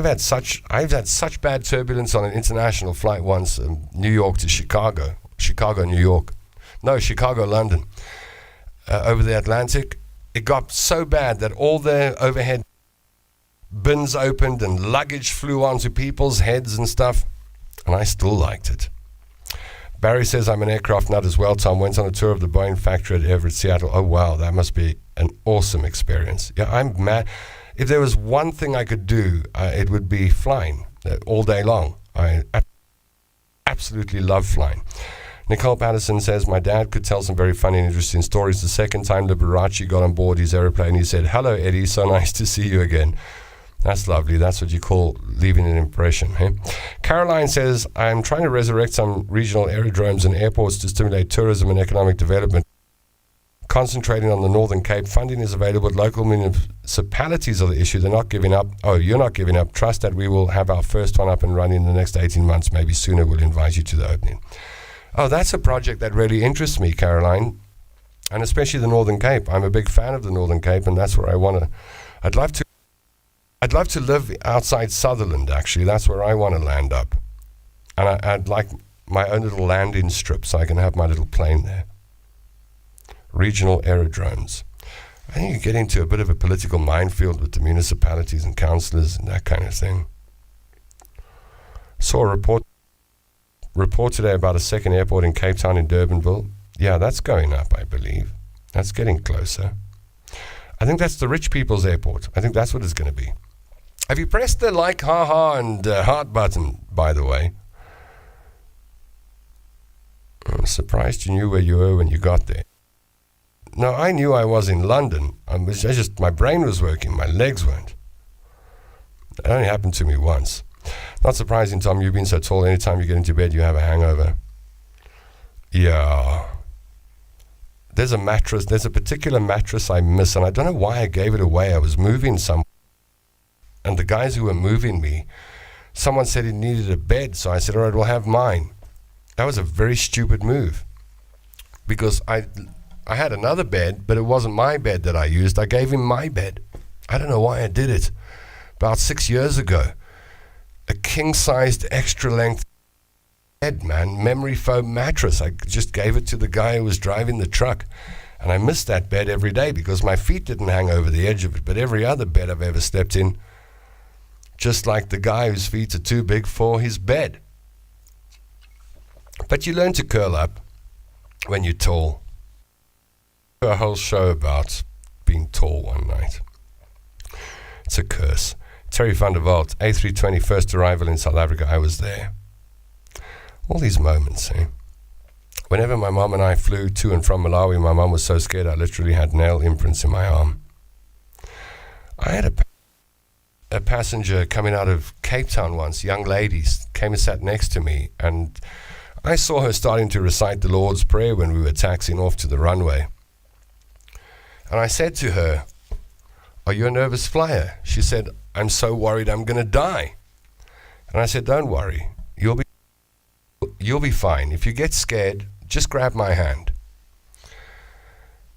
had such bad turbulence on an international flight once, New York to Chicago, New York. No, Chicago, London. Over the Atlantic. It got so bad that all the overhead bins opened and luggage flew onto people's heads and stuff. And I still liked it. Barry says, I'm an aircraft nut as well, Tom. Went on a tour of the Boeing factory at Everett, Seattle. Oh, wow, that must be an awesome experience. Yeah, I'm mad. If there was one thing I could do, it would be flying all day long. I absolutely love flying. Nicole Patterson says, my dad could tell some very funny and interesting stories. The second time Liberace got on board his aeroplane, he said, hello, Eddie, so nice to see you again. That's lovely. That's what you call leaving an impression. Eh? Caroline says, I'm trying to resurrect some regional aerodromes and airports to stimulate tourism and economic development. Concentrating on the Northern Cape, funding is available at local municipalities are the issue. They're not giving up. Oh, you're not giving up. Trust that we will have our first one up and running in the next 18 months. Maybe sooner we'll invite you to the opening. Oh, that's a project that really interests me, Caroline, and especially the Northern Cape. I'm a big fan of the Northern Cape, and that's where I want to. I'd love to live outside Sutherland, actually. That's where I want to land up. And I'd like my own little landing strip so I can have my little plane there. Regional aerodromes. I think you get into a bit of a political minefield with the municipalities and councillors and that kind of thing. Saw a report today about a second airport in Cape Town in Durbanville. Yeah, that's going up, I believe. That's getting closer. I think that's the rich people's airport. I think that's what it's going to be. Have you pressed the like, haha, and heart button, by the way? I'm surprised you knew where you were when you got there. No, I knew I was in London. My brain was working, my legs weren't. It only happened to me once. Not surprising, Tom, you've been so tall, anytime you get into bed you have a hangover. Yeah. There's a particular mattress I miss, and I don't know why I gave it away. I was moving somewhere, and the guys who were moving me, someone said he needed a bed, so I said, all right, we'll have mine. That was a very stupid move, because I had another bed, but it wasn't my bed that I used. I gave him my bed. I don't know why I did it. About 6 years ago, a king-sized extra-length bed, man, memory foam mattress. I just gave it to the guy who was driving the truck. And I missed that bed every day because my feet didn't hang over the edge of it. But every other bed I've ever slept in, just like the guy whose feet are too big for his bed. But you learn to curl up when you're tall. A whole show about being tall one night. It's a curse. Terry van der Walt, A320 first arrival in South Africa, I was there. All these moments, eh? Whenever my mom and I flew to and from Malawi, my mom was so scared I literally had nail imprints in my arm. I had a passenger coming out of Cape Town once, young ladies, came and sat next to me, and I saw her starting to recite the Lord's Prayer when we were taxiing off to the runway. And I said to her, "Are you a nervous flyer?" She said, "I'm so worried I'm going to die." And I said, "Don't worry, you'll be fine. If you get scared, just grab my hand."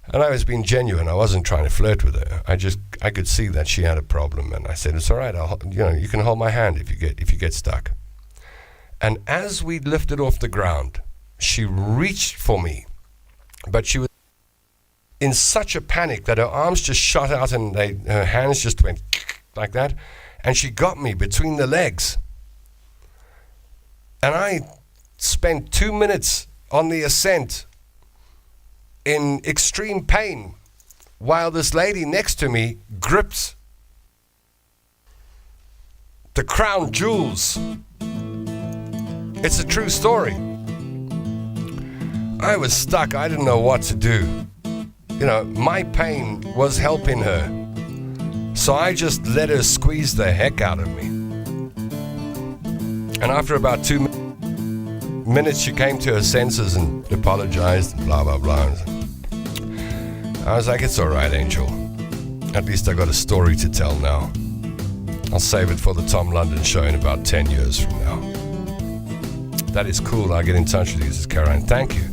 And I was being genuine. I wasn't trying to flirt with her. I could see that she had a problem, and I said, "It's all right. You can hold my hand if you get stuck." And as we lifted off the ground, she reached for me, but she was in such a panic that her arms just shot out and her hands just went like that, and she got me between the legs. And I spent 2 minutes on the ascent in extreme pain while this lady next to me gripped the crown jewels. It's a true story. I was stuck. I didn't know what to do. My pain was helping her. So I just let her squeeze the heck out of me. And after about 2 minutes, she came to her senses and apologized and blah, blah, blah. I was like, "It's all right, Angel. At least I got a story to tell now. I'll save it for the Tom London show in about 10 years from now." That is cool. I'll get in touch with you. This is Caroline. Thank you.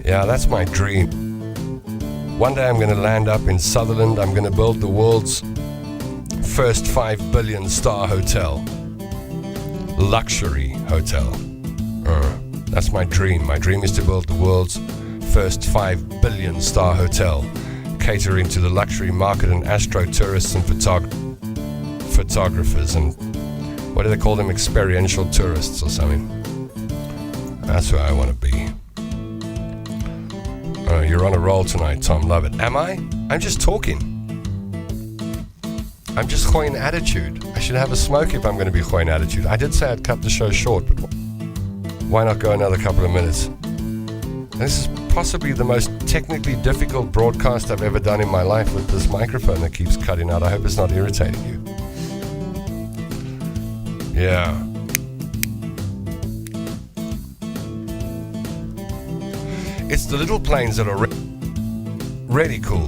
Yeah, that's my dream. One day I'm going to land up in Sutherland. I'm going to build the world's first 5 billion star hotel. Luxury hotel. That's my dream. My dream is to build the world's first 5 billion star hotel, catering to the luxury market and astro tourists and photographers and what do they call them? Experiential tourists or something. That's where I want to be. You're on a roll tonight, Tom. Love it. Am I? I'm just talking. I'm just hoying attitude. I should have a smoke if I'm going to be hoying attitude. I did say I'd cut the show short, but why not go another couple of minutes? This is possibly the most technically difficult broadcast I've ever done in my life with this microphone that keeps cutting out. I hope it's not irritating you. Yeah. It's the little planes that are really cool.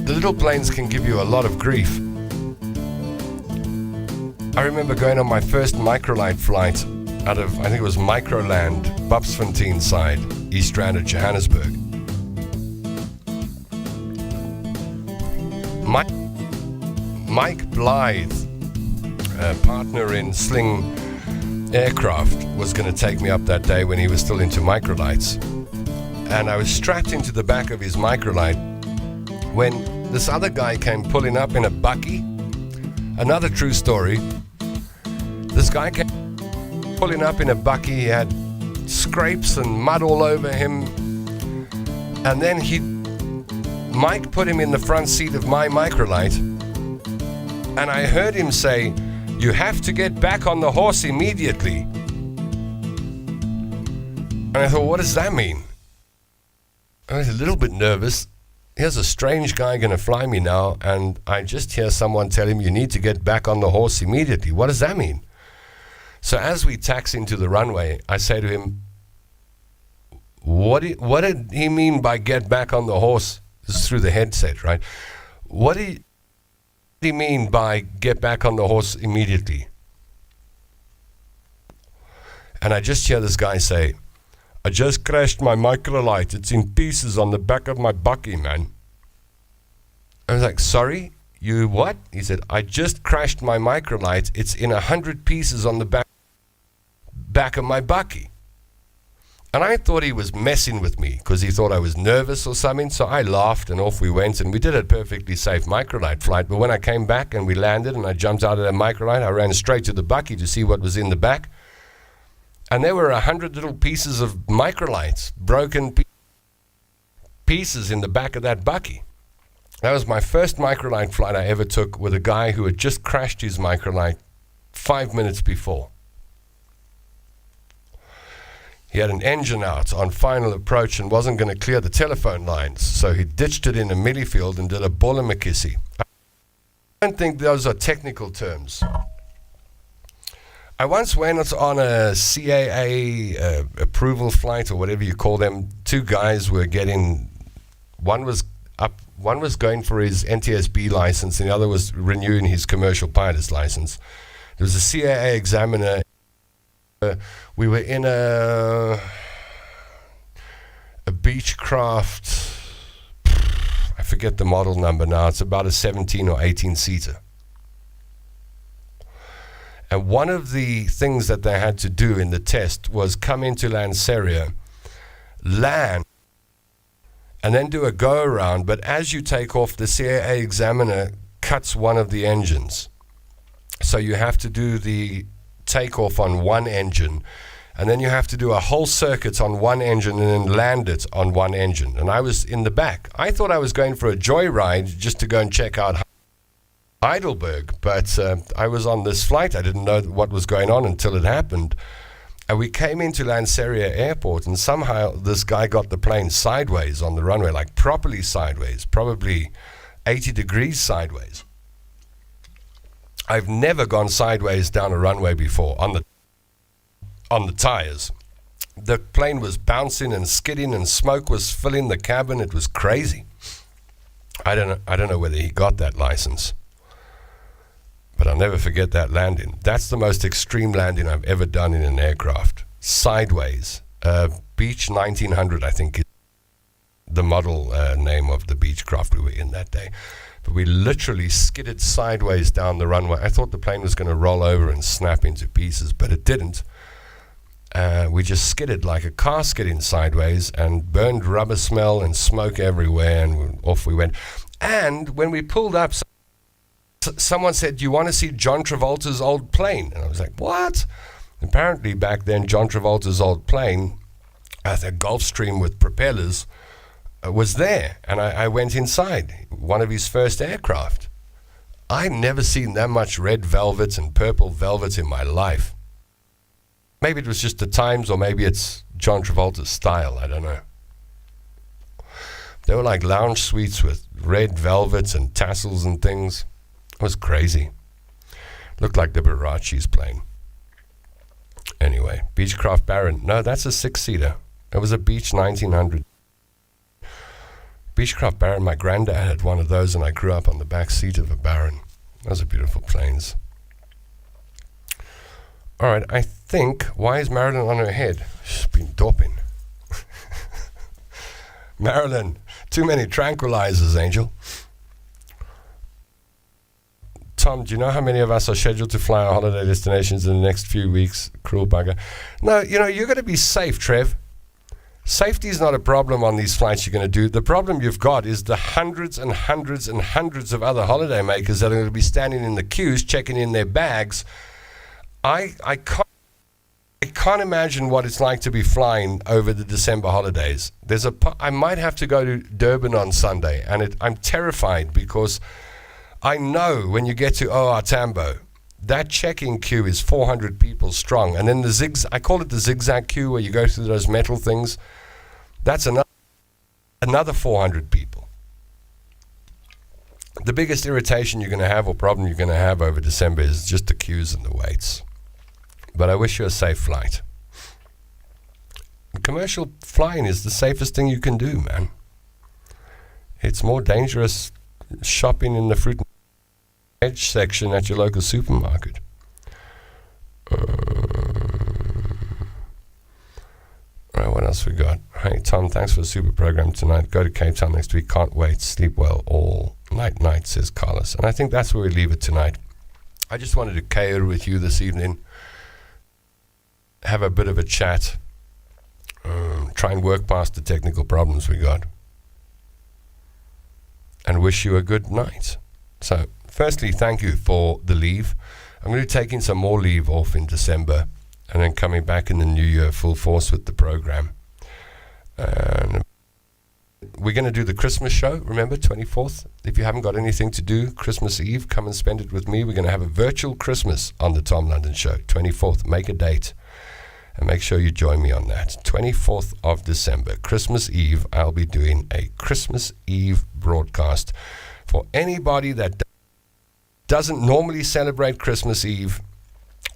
The little planes can give you a lot of grief. I remember going on my first microlight flight out of, I think it was Microland, Bupsfontein side, East Rand of Johannesburg. Mike Blythe, a partner in Sling Aircraft, was going to take me up that day when he was still into microlights. And I was strapped into the back of his microlight when this other guy came pulling up in a bucky. Another true story. This guy came pulling up in a bucky. He had scrapes and mud all over him. And then Mike put him in the front seat of my microlight. And I heard him say, "You have to get back on the horse immediately." And I thought, what does that mean? I was a little bit nervous. Here's a strange guy going to fly me now, and I just hear someone tell him, "You need to get back on the horse immediately." What does that mean? So as we taxi into the runway, I say to him, what did he mean by get back on the horse? This is through the headset, right? What did he mean by get back on the horse immediately? And I just hear this guy say, "I just crashed my microlight. It's in pieces on the back of my bucky, man." I was like, "Sorry, you what?" He said, "I just crashed my microlight. It's in 100 pieces on the back back of my bucky. And I thought he was messing with me because he thought I was nervous or something. So I laughed and off we went. And we did a perfectly safe microlight flight. But when I came back and we landed and I jumped out of that microlight, I ran straight to the bucky to see what was in the back. And there were 100 little pieces of microlights, broken pieces in the back of that bucky. That was my first microlight flight I ever took with a guy who had just crashed his microlight 5 minutes before. He had an engine out on final approach and wasn't going to clear the telephone lines, so he ditched it in a millifield and did a Bullamakhisi. I don't think those are technical terms. I once went on a CAA approval flight, or whatever you call them. Two guys were one was going for his NTSB license, and the other was renewing his commercial pilot's license. There was a CAA examiner. We were in a Beechcraft, I forget the model number now, it's about a 17 or 18 seater. And one of the things that they had to do in the test was come into Lanseria, land, and then do a go around. But as you take off, the CAA examiner cuts one of the engines. So you have to do the takeoff on one engine, and then you have to do a whole circuit on one engine and then land it on one engine. And I was in the back. I thought I was going for a joyride just to go and check out Heidelberg, but I was on this flight. I didn't know what was going on until it happened. And we came into Lanseria Airport, and somehow this guy got the plane sideways on the runway, like properly sideways, probably 80 degrees sideways. I've never gone sideways down a runway before on the tires. The plane was bouncing and skidding, and smoke was filling the cabin. It was crazy. I don't know whether he got that license, but I'll never forget that landing. That's the most extreme landing I've ever done in an aircraft. Sideways. Beech 1900, I think, is the model name of the Beechcraft we were in that day. But we literally skidded sideways down the runway. I thought the plane was going to roll over and snap into pieces, but it didn't. We just skidded like a car skidding sideways, and burned rubber smell and smoke everywhere, and off we went. And when we pulled up, someone said, "Do you want to see John Travolta's old plane?" And I was like, "What?" Apparently back then, John Travolta's old plane, a Gulfstream with propellers, was there, and I went inside, one of his first aircraft. I've never seen that much red velvet and purple velvet in my life. Maybe it was just the times, or maybe it's John Travolta's style, I don't know. They were like lounge suites with red velvets and tassels and things. It was crazy. Looked like the Barachi's plane. Anyway, Beechcraft Baron. No, that's a six-seater. It was a Beech 1900. Beechcraft Baron, my granddad had one of those, and I grew up on the back seat of a Baron. Those are beautiful planes. All right, I think, why is Marilyn on her head? She's been doping. Marilyn, too many tranquilizers, Angel. Tom, do you know how many of us are scheduled to fly our holiday destinations in the next few weeks? Cruel bugger. No, you're going to be safe, Trev. Safety is not a problem on these flights you're going to do. The problem you've got is the hundreds and hundreds and hundreds of other holiday makers that are going to be standing in the queues, checking in their bags. I can't imagine what it's like to be flying over the December holidays. I might have to go to Durban on Sunday, and I'm terrified because I know when you get to OR Tambo, that check-in queue is 400 people strong. And then I call it the zigzag queue, where you go through those metal things. That's another 400 people. The biggest irritation you're going to have, or problem you're going to have over December, is just the queues and the waits. But I wish you a safe flight. Commercial flying is the safest thing you can do, man. It's more dangerous shopping in the fruit and veg section at your local supermarket. Alright, what else we got? Hey Tom, thanks for the super program tonight. Go to Cape Town next week. Can't wait. Sleep well all night, says Carlos. And I think that's where we leave it tonight. I just wanted to cater with you this evening. have a bit of a chat, try and work past the technical problems we got, and wish you a good night. So, firstly, thank you for the leave. I'm going to be taking some more leave off in December, and then coming back in the new year full force with the program. And we're going to do the Christmas show, remember, 24th. If you haven't got anything to do, Christmas Eve, come and spend it with me. We're going to have a virtual Christmas on the Tom London Show, 24th. Make a date, and make sure you join me on that. 24th of December, Christmas Eve, I'll be doing a Christmas Eve broadcast. For anybody that doesn't normally celebrate Christmas Eve,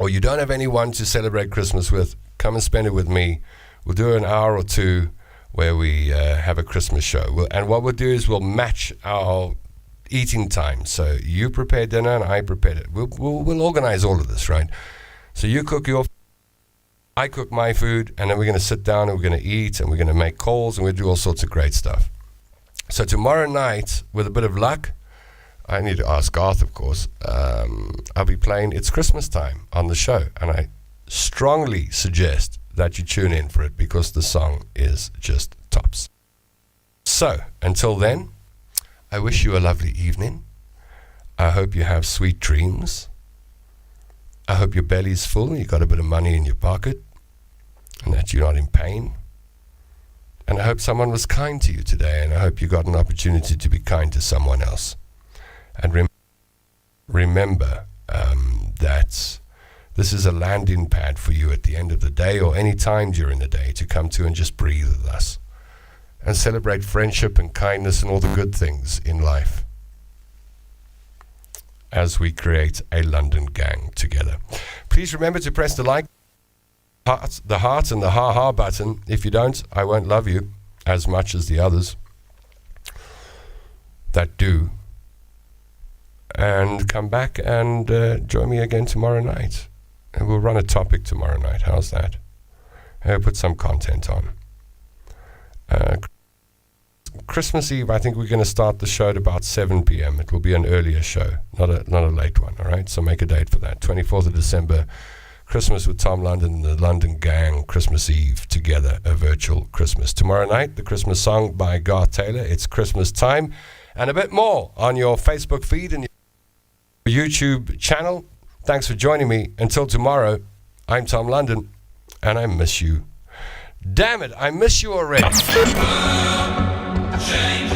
or you don't have anyone to celebrate Christmas with, come and spend it with me. We'll do an hour or two where we have a Christmas show. And what we'll do is we'll match our eating time. So you prepare dinner and I prepare it. We'll organize all of this, right? So you cook your, I cook my food, and then we're going to sit down and we're going to eat, and we're going to make calls, and we'll do all sorts of great stuff. So tomorrow night, with a bit of luck, I need to ask Garth, of course, I'll be playing It's Christmas Time on the show, and I strongly suggest that you tune in for it, because the song is just tops. So, until then, I wish you a lovely evening. I hope you have sweet dreams. I hope your belly's full, you got a bit of money in your pocket, and that you're not in pain. And I hope someone was kind to you today, and I hope you got an opportunity to be kind to someone else. And remember that this is a landing pad for you at the end of the day, or any time during the day, to come to and just breathe with us and celebrate friendship and kindness and all the good things in life as we create a London gang together. Please remember to press the like, the heart and the ha-ha button. If you don't, I won't love you as much as the others that do. And come back and join me again tomorrow night. And we'll run a topic tomorrow night. How's that? I'll put some content on. Christmas Eve, I think we're going to start the show at about 7 p.m. It will be an earlier show, not a late one, all right? So make a date for that. 24th of December, Christmas with Tom London and the London Gang, Christmas Eve together, a virtual Christmas. Tomorrow night, the Christmas song by Garth Taylor, It's Christmas Time, and a bit more on your Facebook feed and your YouTube channel. Thanks for joining me. Until tomorrow, I'm Tom London, and I miss you. Damn it, I miss you already. Change.